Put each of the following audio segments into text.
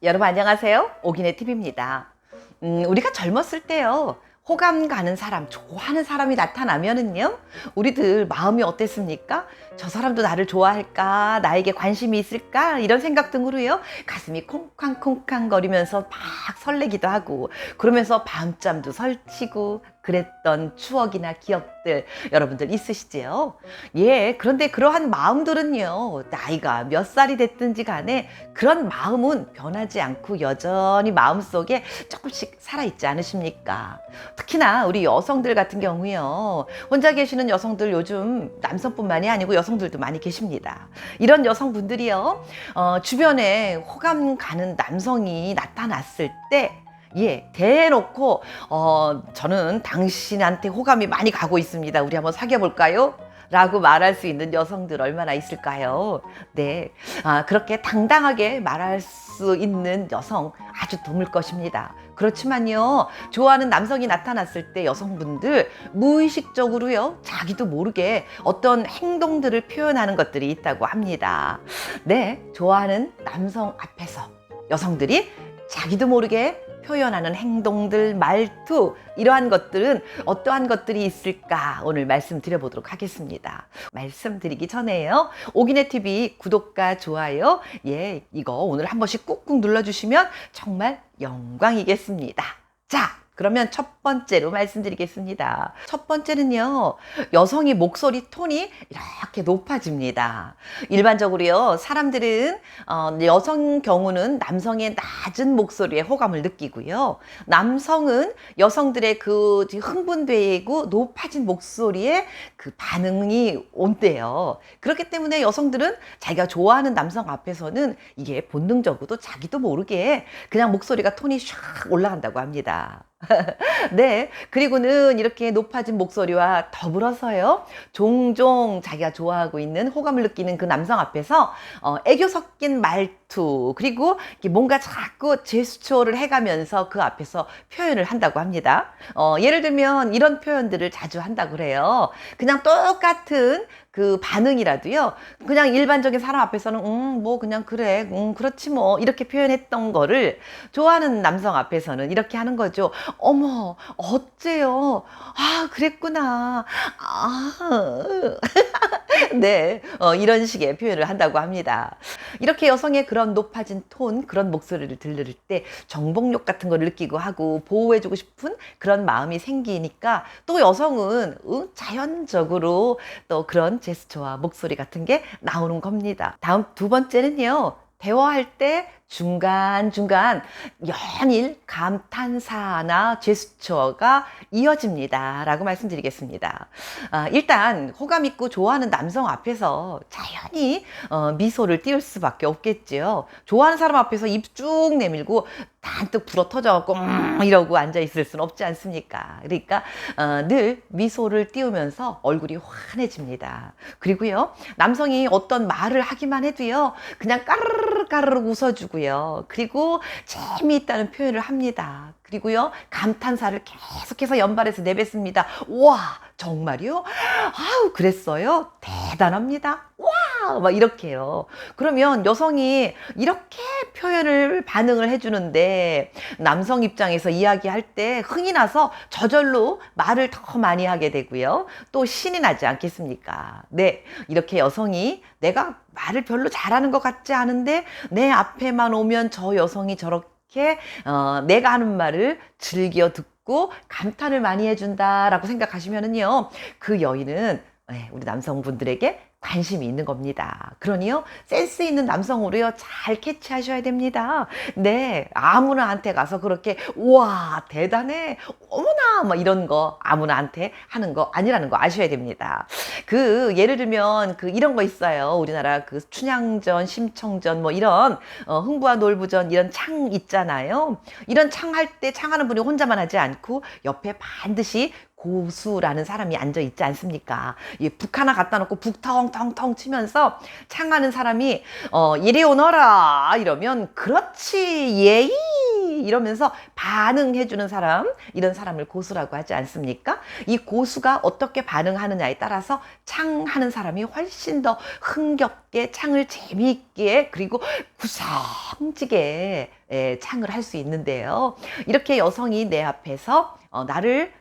여러분 안녕하세요. 오기네 TV입니다. 우리가 젊었을 때요. 호감 가는 사람, 좋아하는 사람이 나타나면은요. 우리들 마음이 어땠습니까? 저 사람도 나를 좋아할까? 나에게 관심이 있을까? 이런 생각 등으로요. 가슴이 콩쾅콩쾅 거리면서 막 설레기도 하고 그러면서 밤잠도 설치고 그랬던 추억이나 기억들 여러분들 있으시지요? 예, 그런데 그러한 마음들은요. 나이가 몇 살이 됐든지 간에 그런 마음은 변하지 않고 여전히 마음속에 조금씩 살아있지 않으십니까? 특히나 우리 여성들 같은 경우요. 혼자 계시는 여성들 요즘 남성뿐만이 아니고 여성들도 많이 계십니다. 이런 여성분들이요. 주변에 호감 가는 남성이 나타났을 때 예, 대놓고 저는 당신한테 호감이 많이 가고 있습니다. 우리 한번 사귀어 볼까요? 라고 말할 수 있는 여성들 얼마나 있을까요? 네. 그렇게 당당하게 말할 수 있는 여성 아주 드물 것입니다. 그렇지만요, 좋아하는 남성이 나타났을 때 여성분들 무의식적으로요, 자기도 모르게 어떤 행동들을 표현하는 것들이 있다고 합니다. 네, 좋아하는 남성 앞에서 여성들이 자기도 모르게 표현하는 행동들, 말투 이러한 것들은 어떠한 것들이 있을까 오늘 말씀드려보도록 하겠습니다. 말씀드리기 전에요. 오기네 TV 구독과 좋아요 예, 이거 오늘 한 번씩 꾹꾹 눌러주시면 정말 영광이겠습니다. 자, 그러면 첫 번째로 말씀드리겠습니다. 첫 번째는요, 여성의 목소리 톤이 이렇게 높아집니다. 일반적으로요, 사람들은 여성 경우는 남성의 낮은 목소리에 호감을 느끼고요, 남성은 여성들의 그 흥분되고 높아진 목소리에 그 반응이 온대요. 그렇기 때문에 여성들은 자기가 좋아하는 남성 앞에서는 이게 본능적으로도 자기도 모르게 그냥 목소리가 톤이 샥 올라간다고 합니다. 네. 그리고는 이렇게 높아진 목소리와 더불어서요. 종종 자기가 좋아하고 있는 호감을 느끼는 그 남성 앞에서 애교 섞인 말투, 그리고 뭔가 자꾸 제스처를 해가면서 그 앞에서 표현을 한다고 합니다. 예를 들면 이런 표현들을 자주 한다고 그래요. 그냥 똑같은 그 반응이라도요, 그냥 일반적인 사람 앞에서는 뭐 그냥 그래, 그렇지 뭐 이렇게 표현했던 거를 좋아하는 남성 앞에서는 이렇게 하는 거죠. 어머, 어째요? 아, 그랬구나. 아, 네, 이런 식의 표현을 한다고 합니다. 이렇게 여성의 그런 높아진 톤, 그런 목소리를 들을 때 정복력 같은 걸 느끼고 하고 보호해주고 싶은 그런 마음이 생기니까 또 여성은 자연적으로 또 그런 제스처와 목소리 같은 게 나오는 겁니다. 다음 두 번째는요. 대화할 때 중간중간 연일 감탄사나 제스처가 이어집니다. 라고 말씀드리겠습니다. 일단 호감 있고 좋아하는 남성 앞에서 자연히 미소를 띄울 수밖에 없겠지요. 좋아하는 사람 앞에서 입 쭉 내밀고 단뜩 불어 터져갖고 이러고 앉아있을 수는 없지 않습니까? 그러니까 늘 미소를 띄우면서 얼굴이 환해집니다. 그리고요, 남성이 어떤 말을 하기만 해도요, 그냥 까르르 까르르 웃어주고요. 그리고 재미있다는 표현을 합니다. 그리고요, 감탄사를 계속해서 연발해서 내뱉습니다. 와, 정말요? 아우, 그랬어요? 대단합니다. 와, 막 이렇게요. 그러면 여성이 이렇게 표현을 반응을 해주는데 남성 입장에서 이야기할 때 흥이 나서 저절로 말을 더 많이 하게 되고요. 또 신이 나지 않겠습니까? 네, 이렇게 여성이 내가 말을 별로 잘하는 것 같지 않은데 내 앞에만 오면 저 여성이 저렇게 내가 하는 말을 즐겨 듣고 감탄을 많이 해준다라고 생각하시면은요, 그 여인은 우리 남성분들에게 관심이 있는 겁니다. 그러니요, 센스 있는 남성으로요, 잘 캐치하셔야 됩니다. 네, 아무나한테 가서 그렇게 와 대단해, 어머나 막 이런 거 아무나한테 하는 거 아니라는 거 아셔야 됩니다. 그 예를 들면 그 이런 거 있어요. 우리나라 그 춘향전, 심청전 뭐 이런 흥부와 놀부전 이런 창 있잖아요. 이런 창 할 때 창하는 분이 혼자만 하지 않고 옆에 반드시 고수라는 사람이 앉아 있지 않습니까? 북 하나 갖다 놓고 북 텅텅텅 치면서 창하는 사람이 이리 오너라 이러면 그렇지 예이 이러면서 반응해주는 사람, 이런 사람을 고수라고 하지 않습니까? 이 고수가 어떻게 반응하느냐에 따라서 창하는 사람이 훨씬 더 흥겹게 창을 재미있게 그리고 구성지게 창을 할 수 있는데요. 이렇게 여성이 내 앞에서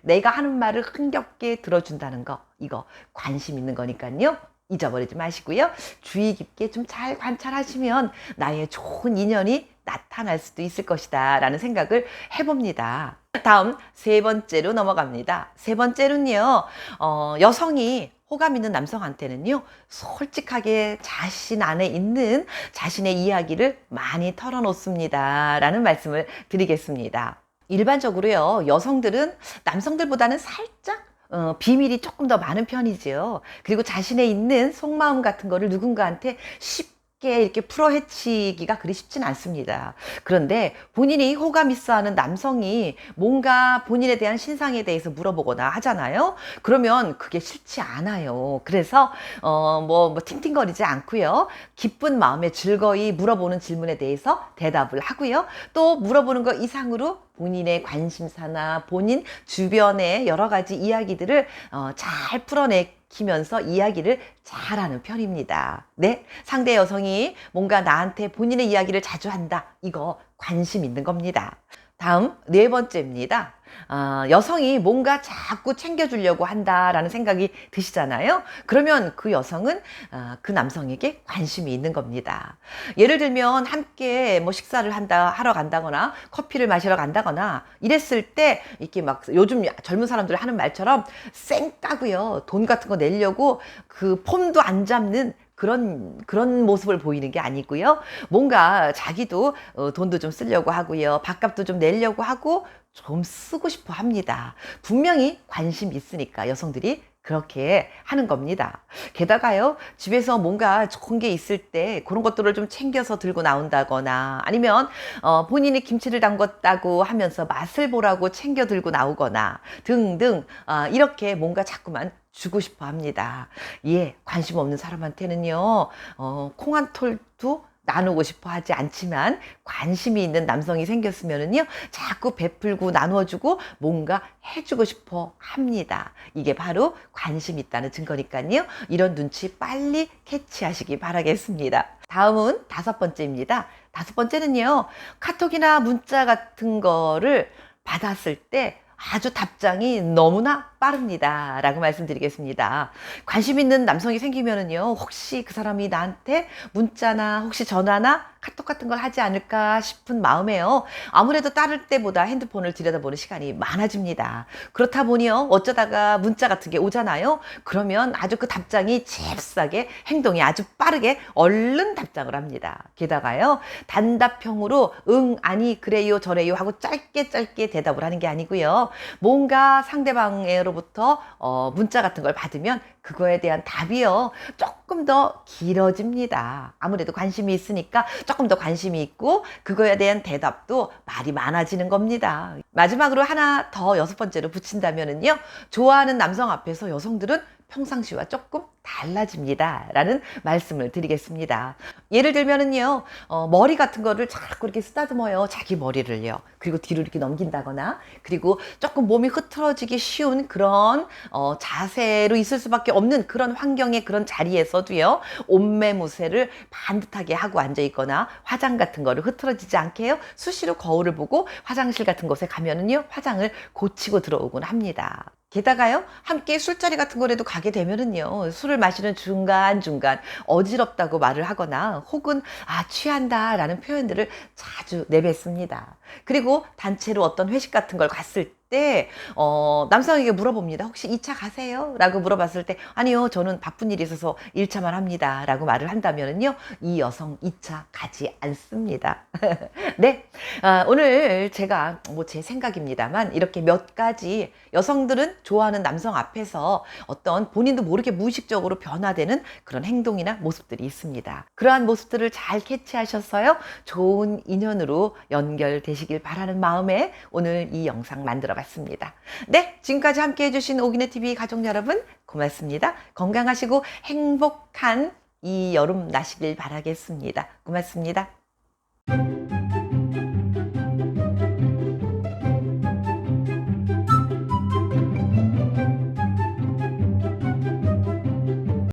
내가 하는 말을 흥겹게 들어준다는 거, 이거 관심 있는 거니까요. 잊어버리지 마시고요. 주의 깊게 좀 잘 관찰하시면 나의 좋은 인연이 나타날 수도 있을 것이다 라는 생각을 해봅니다. 다음 세 번째로 넘어갑니다. 세 번째는요, 여성이 호감 있는 남성한테는요, 솔직하게 자신 안에 있는 자신의 이야기를 많이 털어놓습니다 라는 말씀을 드리겠습니다. 일반적으로요, 여성들은 남성들보다는 살짝 비밀이 조금 더 많은 편이지요. 그리고 자신의 있는 속마음 같은 거를 누군가한테 쉽게 이렇게 풀어헤치기가 그리 쉽진 않습니다. 그런데 본인이 호감 있어 하는 남성이 뭔가 본인에 대한 신상에 대해서 물어보거나 하잖아요. 그러면 그게 싫지 않아요. 그래서 팅팅거리지 않고요. 기쁜 마음에 즐거이 물어보는 질문에 대해서 대답을 하고요. 또 물어보는 것 이상으로 본인의 관심사나 본인 주변의 여러 가지 이야기들을 잘 풀어내키면서 이야기를 잘하는 편입니다. 네, 상대 여성이 뭔가 나한테 본인의 이야기를 자주 한다. 이거 관심 있는 겁니다. 다음 네 번째입니다. 여성이 뭔가 자꾸 챙겨주려고 한다라는 생각이 드시잖아요. 그러면 그 여성은 그 남성에게 관심이 있는 겁니다. 예를 들면 함께 식사를 하러 간다거나 커피를 마시러 간다거나 이랬을 때 이렇게 막 요즘 젊은 사람들 하는 말처럼 쌩 까고요. 돈 같은 거 내려고 그 폼도 안 잡는 그런 모습을 보이는 게 아니고요. 뭔가 자기도 돈도 좀 쓰려고 하고요. 밥값도 좀 내려고 하고 좀 쓰고 싶어 합니다. 분명히 관심이 있으니까 여성들이 그렇게 하는 겁니다. 게다가요, 집에서 뭔가 좋은 게 있을 때 그런 것들을 좀 챙겨서 들고 나온다거나 아니면 본인이 김치를 담궜다고 하면서 맛을 보라고 챙겨 들고 나오거나 등등 이렇게 뭔가 자꾸만 주고 싶어 합니다. 예, 관심 없는 사람한테는요, 콩 한 톨도 나누고 싶어 하지 않지만 관심이 있는 남성이 생겼으면은요, 자꾸 베풀고 나눠주고 뭔가 해주고 싶어 합니다. 이게 바로 관심 있다는 증거니까요. 이런 눈치 빨리 캐치하시기 바라겠습니다. 다음은 다섯 번째입니다. 다섯 번째는요, 카톡이나 문자 같은 거를 받았을 때 아주 답장이 너무나 빠릅니다 라고 말씀드리겠습니다. 관심 있는 남성이 생기면은요, 혹시 그 사람이 나한테 문자나 혹시 전화나 카톡 같은 걸 하지 않을까 싶은 마음에요, 아무래도 따를 때보다 핸드폰을 들여다보는 시간이 많아집니다. 그렇다 보니요, 어쩌다가 문자 같은 게 오잖아요. 그러면 아주 그 답장이 잽싸게, 행동이 아주 빠르게 얼른 답장을 합니다. 게다가요, 단답형으로 응, 아니, 그래요, 저래요 하고 짧게 대답을 하는 게 아니고요, 뭔가 상대방으로부터 문자 같은 걸 받으면 그거에 대한 답이요, 조금 더 길어집니다. 아무래도 관심이 있으니까 조금 더 관심이 있고 그거에 대한 대답도 말이 많아지는 겁니다. 마지막으로 하나 더 여섯 번째로 붙인다면은요, 좋아하는 남성 앞에서 여성들은 평상시와 조금 달라집니다 라는 말씀을 드리겠습니다. 예를 들면은요, 머리 같은 거를 자꾸 이렇게 쓰다듬어요. 자기 머리를요. 그리고 뒤로 이렇게 넘긴다거나, 그리고 조금 몸이 흐트러지기 쉬운 그런 자세로 있을 수밖에 없는 그런 환경의 그런 자리에서도요, 옷매무새를 반듯하게 하고 앉아 있거나 화장 같은 거를 흐트러지지 않게요, 수시로 거울을 보고 화장실 같은 곳에 가면은요, 화장을 고치고 들어오곤 합니다. 게다가요, 함께 술자리 같은 거라도 가게 되면은요, 술을 마시는 중간중간 어지럽다고 말을 하거나 혹은 취한다 라는 표현들을 자주 내뱉습니다. 그리고 단체로 어떤 회식 같은 걸 갔을 때 남성에게 물어봅니다. 혹시 2차 가세요? 라고 물어봤을 때 아니요, 저는 바쁜 일이 있어서 1차만 합니다 라고 말을 한다면은요, 이 여성 2차 가지 않습니다. 네, 오늘 제가 제 생각입니다만 이렇게 몇 가지 여성들은 좋아하는 남성 앞에서 어떤 본인도 모르게 무의식적으로 변화되는 그런 행동이나 모습들이 있습니다. 그러한 모습들을 잘 캐치하셨어요. 좋은 인연으로 연결되시길 바라는 마음에 오늘 이 영상 만들어 봤습니다. 네, 지금까지 함께 해주신 오기네TV 가족 여러분 고맙습니다. 건강하시고 행복한 이 여름 나시길 바라겠습니다. 고맙습니다.